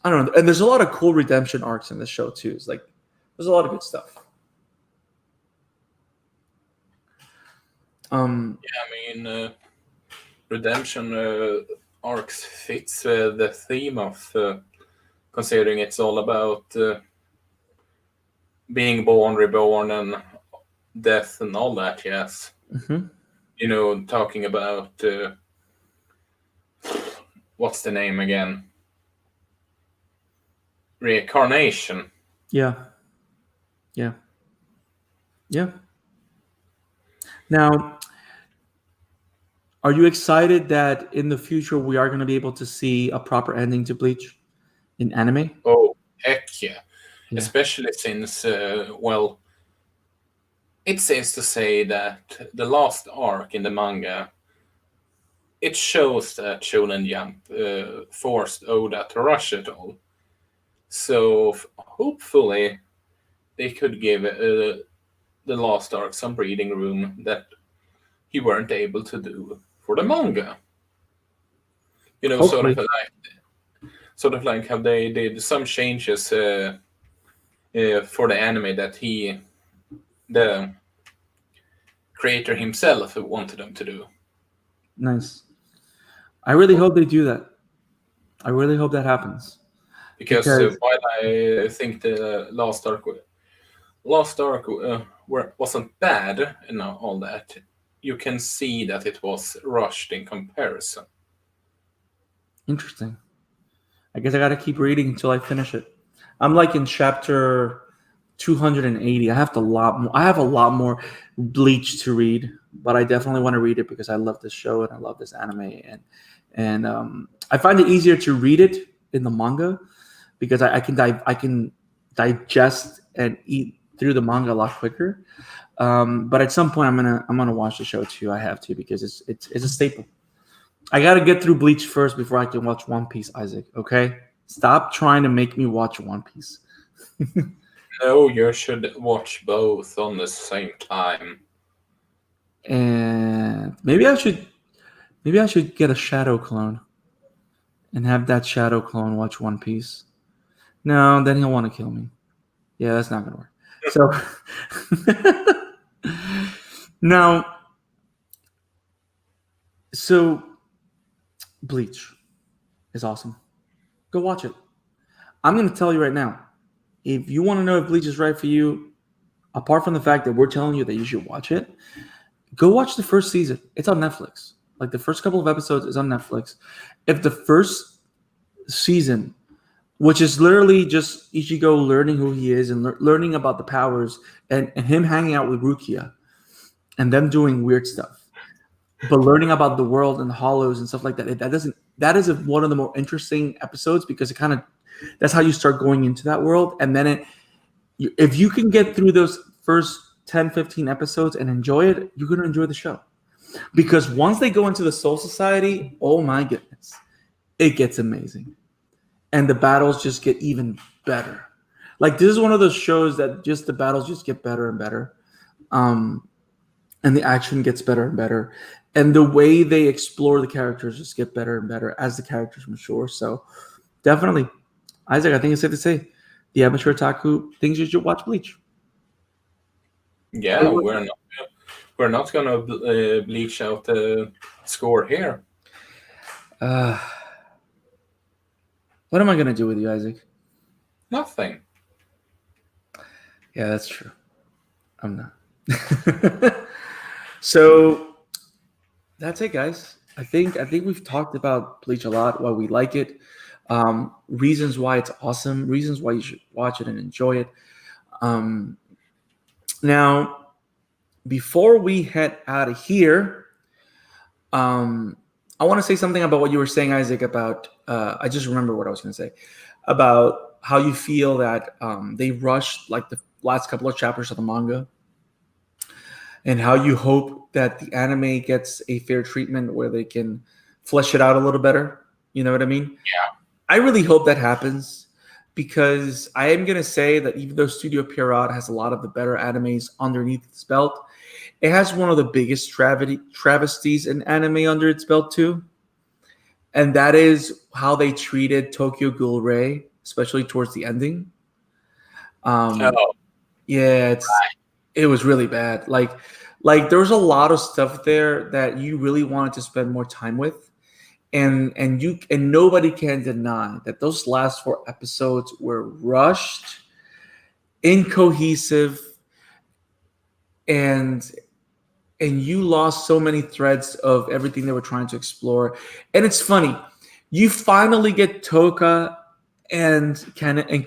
I don't know. And there's a lot of cool redemption arcs in the show too. It's like there's a lot of good stuff. Yeah, I mean, redemption arcs fits the theme of considering it's all about being born, reborn, and death and all that. Yes, you know, talking about what's the name again? Reincarnation. Yeah. Now, are you excited that in the future we are going to be able to see a proper ending to Bleach in anime? Oh, heck yeah. Yeah. Especially since, well, it says to say that the last arc in the manga, it shows that Shonen Jump forced Oda to rush it all. So hopefully they could give the last arc some breathing room that he weren't able to do for the manga. You know, Hopefully. sort of like how they did some changes for the anime that the creator himself, wanted them to do. Nice. I really hope they do that. I really hope that happens. Because while I think the last arc wasn't bad and all that, you can see that it was rushed in comparison. Interesting. I guess I got to keep reading until I finish it. I'm like in chapter 280. I have a lot more Bleach to read, but I definitely want to read it because I love this show and I love this anime, and I find it easier to read it in the manga because I can digest and eat through the manga a lot quicker. But at some point, I'm gonna watch the show too. I have to because it's a staple. I got to get through Bleach first before I can watch One Piece, Isaac. Okay, stop trying to make me watch One Piece. No, you should watch both on the same time. And maybe I should get a shadow clone and have that shadow clone watch One Piece. No, then he'll want to kill me. Yeah, that's not gonna work. So now, so Bleach is awesome. Go watch it. I'm gonna tell you right now. If you want to know if Bleach is right for you, apart from the fact that we're telling you that you should watch it, go watch the first season. It's on Netflix. Like the first couple of episodes is on Netflix. If the first season, which is literally just Ichigo learning who he is and learning about the powers and him hanging out with Rukia and them doing weird stuff, but learning about the world and the hollows and stuff like that, that is one of the more interesting episodes because it kind of that's how you start going into that world. And then if you can get through those first 10, 15 episodes and enjoy it, you're going to enjoy the show. Because once they go into the Soul Society, oh my goodness, it gets amazing. And the battles just get even better. Like this is one of those shows that just the battles just get better and better. And the action gets better and better. And the way they explore the characters just get better and better as the characters mature. So definitely, Isaac, I think it's safe to say the amateur otaku thinks you should watch Bleach. Yeah, we're not gonna bleach out the score here. What am I gonna do with you, Isaac? Nothing. Yeah, that's true. I'm not. So that's it, guys. I think we've talked about Bleach a lot, why we like it, reasons why it's awesome, reasons why you should watch it and enjoy it. Now, before we head out of here, I want to say something about what you were saying, Isaac, about I just remember what I was going to say about how you feel that they rushed like the last couple of chapters of the manga and how you hope that the anime gets a fair treatment where they can flesh it out a little better. You know what I mean? Yeah. I really hope that happens because I am going to say that even though Studio Pierrot has a lot of the better animes underneath its belt, it has one of the biggest travesties in anime under its belt too. And that is how they treated Tokyo Ghoul Ray especially towards the ending. Oh, Yeah, it was really bad. Like there was a lot of stuff there that you really wanted to spend more time with, and nobody can deny that those last 4 episodes were rushed, incohesive, and you lost so many threads of everything they were trying to explore. And it's funny, you finally get Toka and Ken and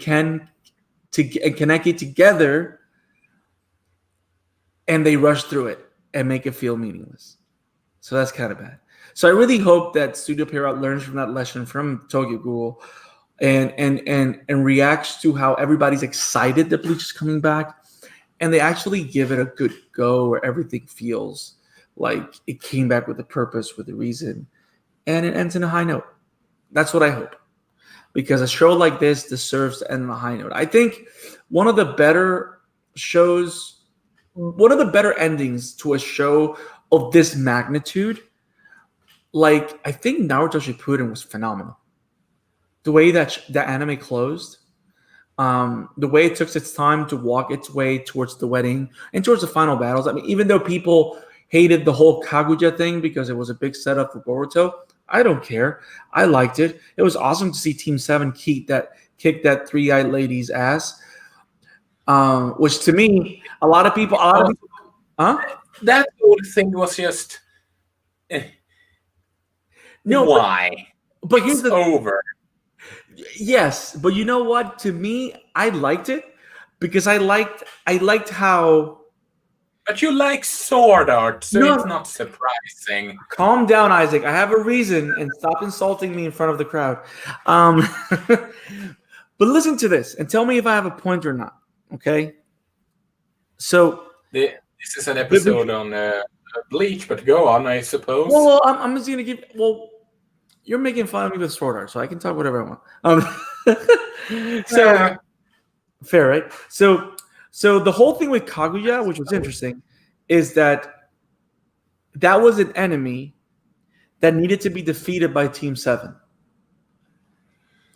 Kaneki together, and they rush through it and make it feel meaningless. So that's kind of bad. So I really hope that Studio Pierrot learns from that lesson from Tokyo Ghoul and reacts to how everybody's excited that Bleach is coming back, and they actually give it a good go where everything feels like it came back with a purpose, with a reason, and it ends in a high note. That's what I hope, because a show like this deserves to end on a high note. I think one of the better endings to a show of this magnitude, like I think Naruto Shippuden was phenomenal. The way that the anime closed, the way it took its time to walk its way towards the wedding and towards the final battles. I mean, even though people hated the whole Kaguya thing because it was a big setup for Boruto, I don't care. I liked it. It was awesome to see Team 7 kick that three-eyed lady's ass. Which to me, a lot of people, huh? that whole thing was just No, why? but here's It's over. Yes, but you know what? To me, I liked it because I liked how. But you like sword art, so No. it's not surprising. Calm down, Isaac. I have a reason, and stop insulting me in front of the crowd. But listen to this and tell me if I have a point or not. Okay. So This is an episode on Bleach, but go on, I suppose. well, I'm just gonna give. Well, you're making fun of me with sword art, so I can talk whatever I want. So fair, right? So the whole thing with Kaguya, which was interesting, is that was an enemy that needed to be defeated by Team 7.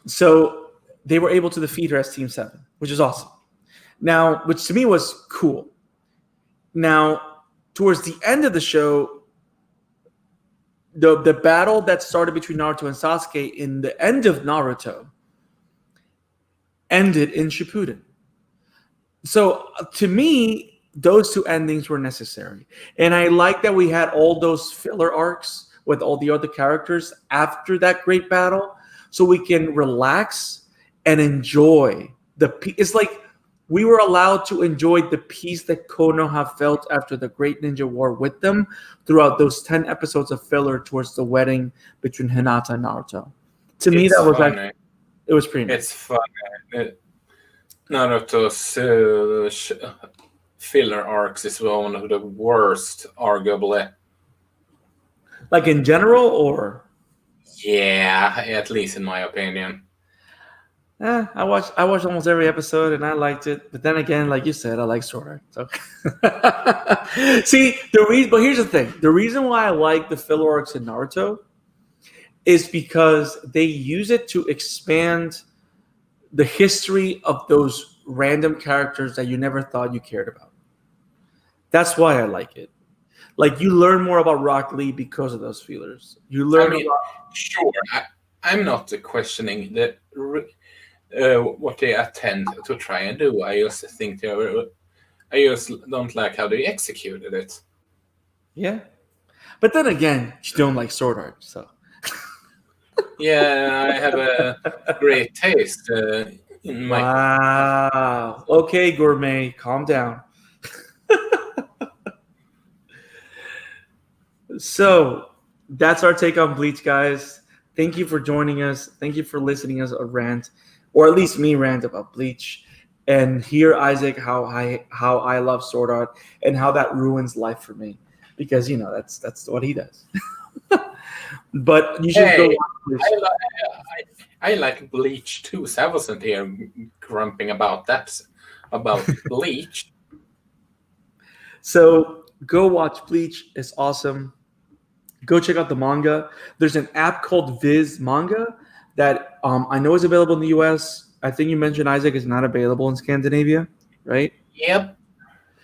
So they were able to defeat her as Team 7, which is awesome. Now, which to me was cool. Now, towards the end of the show, the battle that started between Naruto and Sasuke in the end of Naruto ended in Shippuden. So to me, those two endings were necessary. And I like that we had all those filler arcs with all the other characters after that great battle, so we can relax and enjoy it's like we were allowed to enjoy the peace that Konoha felt after the Great Ninja War with them throughout those 10 episodes of filler towards the wedding between Hinata and Naruto. To me, that was funny. like, it was pretty nice. It's funny. Naruto's filler arcs is one of the worst, arguably. Like in general, or? Yeah, at least in my opinion. I watched almost every episode and I liked it. But then again, like you said, I like Sword Art. So see, but here's the thing. The reason why I like the filler arcs in Naruto is because they use it to expand the history of those random characters that you never thought you cared about. That's why I like it. Like, you learn more about Rock Lee because of those feelers. You learn sure. I'm not questioning what they attend to try and do. I just think I just don't like how they executed it. Yeah. But then again, you don't like Sword Art, so. Yeah, I have a great taste in my. Wow. Okay, Gourmet, calm down. So that's our take on Bleach, guys. Thank you for joining us. Thank you for listening to us rant, or at least me rant about Bleach, and hear Isaac how I love Sword Art and how that ruins life for me, because that's what he does. But you should go watch Bleach. I like Bleach too, so I wasn't here grumping about Bleach. So go watch Bleach. It's awesome. Go check out the manga. There's an app called Viz Manga that I know is available in the US. I think you mentioned Isaac is not available in Scandinavia, right? Yep.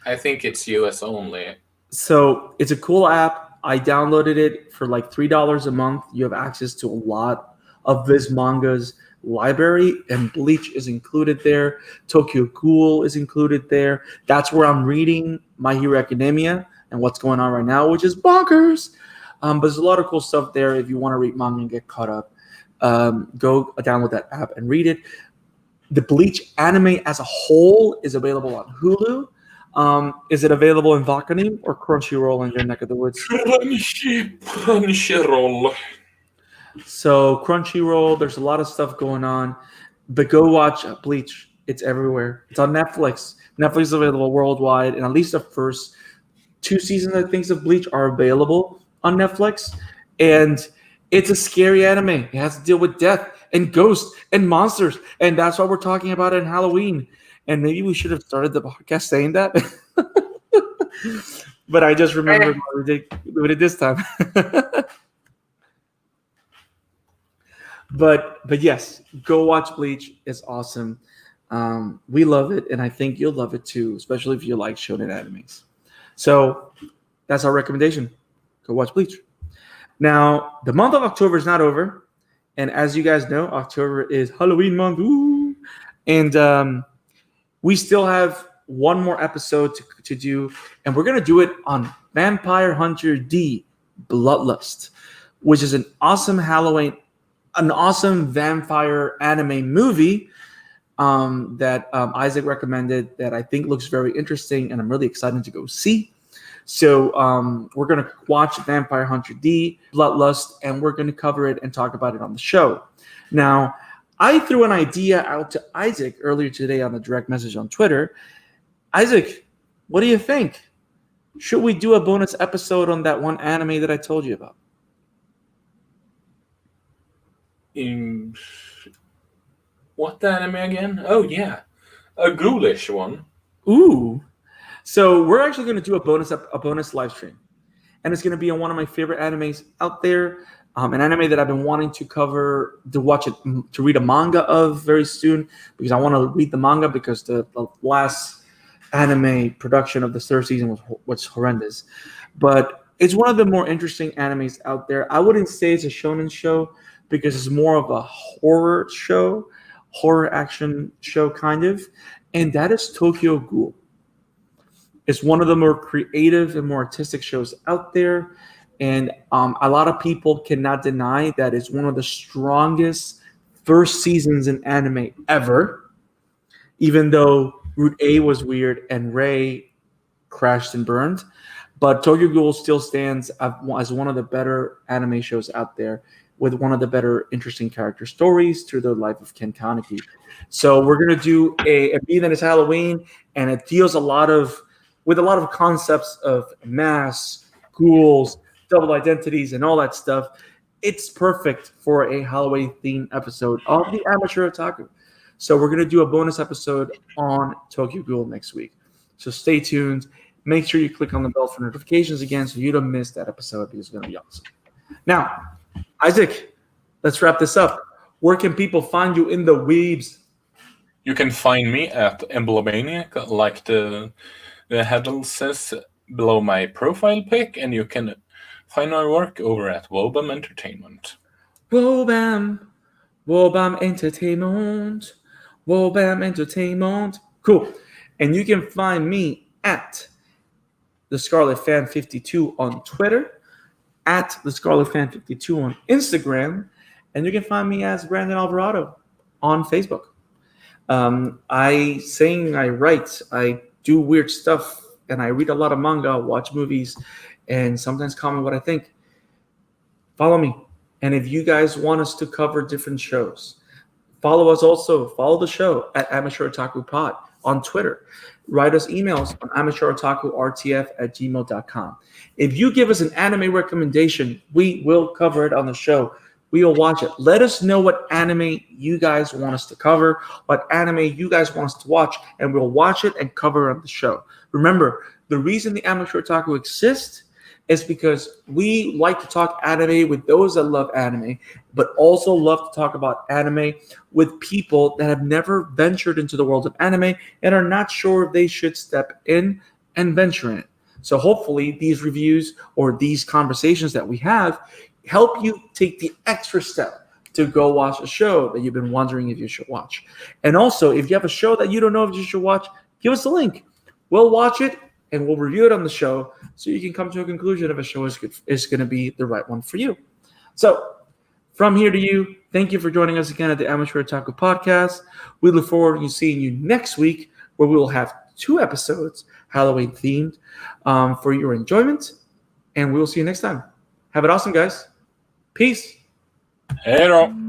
I think it's US only. So it's a cool app. I downloaded it for like $3 a month. You have access to a lot of Viz Manga's library, and Bleach is included there. Tokyo Ghoul is included there. That's where I'm reading My Hero Academia and what's going on right now, which is bonkers. But there's a lot of cool stuff there if you want to read manga and get caught up. Go download that app and read it. The Bleach anime as a whole is available on Hulu. Is it available in Wakanim or Crunchyroll in your neck of the woods? Crunchyroll. So Crunchyroll, there's a lot of stuff going on, but go watch Bleach. It's everywhere. It's on Netflix. Netflix is available worldwide, and at least the first 2 seasons, I think, of Bleach are available on Netflix. And it's a scary anime. It has to deal with death and ghosts and monsters, and that's why we're talking about it in Halloween. And maybe we should have started the podcast saying that. But I just remembered what we did this time. But yes, go watch Bleach. It's awesome. We love it, and I think you'll love it too, especially if you like shonen animes. So that's our recommendation. Go watch Bleach. Now, the month of October is not over. And as you guys know, October is Halloween month. Ooh. And we still have one more episode to do, and we're going to do it on Vampire Hunter D, Bloodlust, which is an awesome vampire anime movie that Isaac recommended that I think looks very interesting, and I'm really excited to go see. So we're going to watch Vampire Hunter D, Bloodlust, and we're going to cover it and talk about it on the show. Now, I threw an idea out to Isaac earlier today on the direct message on Twitter. Isaac, what do you think? Should we do a bonus episode on that one anime that I told you about? What anime again? Oh, yeah. A ghoulish one. Ooh. So we're actually going to do a bonus live stream. And it's going to be on one of my favorite animes out there. An anime that I've been wanting to cover, to read a manga of very soon, because I want to read the manga because the last anime production of the third season was horrendous. But it's one of the more interesting animes out there. I wouldn't say it's a shonen show because it's more of a horror action show kind of, and that is Tokyo Ghoul. It's one of the more creative and more artistic shows out there. And a lot of people cannot deny that it's one of the strongest first seasons in anime ever, even though Route A was weird and Ray crashed and burned. But Tokyo Ghoul still stands as one of the better anime shows out there, with one of the better interesting character stories through the life of Ken Kaneki. So we're going to do a being that is Halloween, and it deals with a lot of concepts of masks, ghouls, double identities, and all that stuff. It's perfect for a Halloween-themed episode of the Amateur Otaku. So we're going to do a bonus episode on Tokyo Ghoul next week. So stay tuned. Make sure you click on the bell for notifications again so you don't miss that episode, because it's going to be awesome. Now, Isaac, let's wrap this up. Where can people find you in the weebs? You can find me at Emblemaniac, like the headle says below my profile pic, and you can find my work over at Wobam Entertainment. Wobam Entertainment. Wobam Entertainment. Cool. And you can find me at the Scarlet Fan 52 on Twitter, at the Scarlet Fan 52 on Instagram, and you can find me as Brandon Alvarado on Facebook. I sing, I write, I do weird stuff, and I read a lot of manga, watch movies, and sometimes comment what I think. Follow me. And if you guys want us to cover different shows, follow us also. Follow the show at Amateur Otaku Pod on Twitter. Write us emails on amateurotakurtf@gmail.com. If you give us an anime recommendation, we will cover it on the show. We will watch it. Let us know what anime you guys want us to cover, what anime you guys want us to watch, and we'll watch it and cover it on the show. Remember, the reason the Amateur Otaku exists is because we like to talk anime with those that love anime, but also love to talk about anime with people that have never ventured into the world of anime and are not sure if they should step in and venture in it. So hopefully these reviews or these conversations that we have help you take the extra step to go watch a show that you've been wondering if you should watch. And also, if you have a show that you don't know if you should watch, give us a link. We'll watch it and we'll review it on the show so you can come to a conclusion if a show is going to be the right one for you. So, from here to you, thank you for joining us again at the Amateur Otaku Podcast. We look forward to seeing you next week, where we will have 2 episodes Halloween themed for your enjoyment. And we will see you next time. Have it awesome, guys. Peace. Hej då!